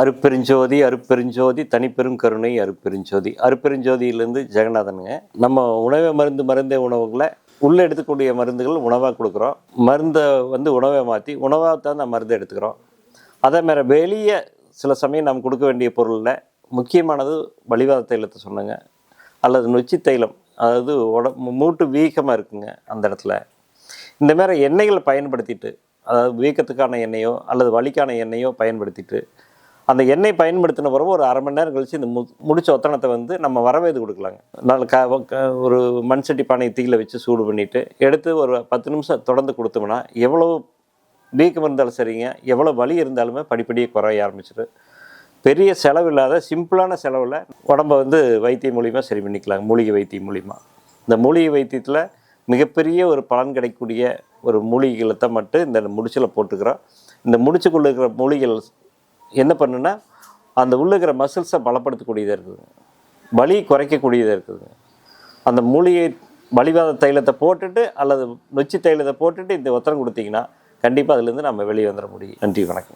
அருட்பெருஞ்சோதி அருட்பெருஞ்சோதி தனிப்பெரும் கருணை அருட்பெருஞ்சோதி. அருட்பெருஞ்சோதியிலேருந்து ஜெகநாதனுங்க. நம்ம உணவே மருந்தே உணவுகளை உள்ளே எடுத்துக்கூடிய மருந்துகள் உணவாக கொடுக்குறோம். மருந்தை உணவை மாற்றி உணவாக தான் நம்ம மருந்து எடுத்துக்கிறோம். அதே மாதிரி வெளியே சில சமயம் நம்ம கொடுக்க வேண்டிய பொருளில் முக்கியமானது வலிவாத தைலத்தை சொன்னாங்க, அல்லது நொச்சி தைலம். அதாவது மூட்டு வீக்கமாக இருக்குங்க அந்த இடத்துல. இந்த மாதிரி எண்ணெய்களை பயன்படுத்திட்டு, அதாவது வீக்கத்துக்கான எண்ணெயோ அல்லது வலிக்கான எண்ணெயோ பயன்படுத்திட்டு, அந்த எண்ணெய் பயன்படுத்தின பிறகு ஒரு அரை மணி நேரம் கழித்து இந்த முடிச்ச ஒத்தனத்தை நம்ம வரவேது கொடுக்கலாங்க. ஒரு மண் சட்டி பானை தீயில வச்சு சூடு பண்ணிவிட்டு எடுத்து ஒரு 10 நிமிஷம் தொடர்ந்து கொடுத்தோம்னா எவ்வளோ வீக்கம் இருந்தாலும் சரிங்க, எவ்வளோ வலி இருந்தாலுமே படிப்படியாக குறைய ஆரம்பிச்சிடும். பெரிய செலவில்லாத சிம்பிளான செலவில் உடம்பை வைத்தியம் மூலிமா சரி பண்ணிக்கலாங்க. மூலிகை வைத்தியம் மூலிமா. இந்த மூலிகை வைத்தியத்தில் மிகப்பெரிய ஒரு பலன் கிடைக்கக்கூடிய ஒரு மூலிகைகளை தான் மட்டும் இந்த முடிச்சில் போட்டுக்கிறோம். இந்த முடிச்சுக்குள்ளே இருக்கிற மூலிகைகள் என்ன பண்ணுன்னா அந்த உள்ளே இருக்கிற மசில்ஸை பலப்படுத்தக்கூடியதாக இருக்குதுங்க, வலி குறைக்கக்கூடியதாக இருக்குதுங்க. அந்த மூலிகை வலிவாத தைலத்தை போட்டுட்டு அல்லது நொச்சி தைலத்தை போட்டுட்டு இந்த ஒத்தனம் கொடுத்தீங்கன்னா கண்டிப்பாக அதுலேருந்து நம்ம வெளியே வந்துட முடியும். நன்றி, வணக்கம்.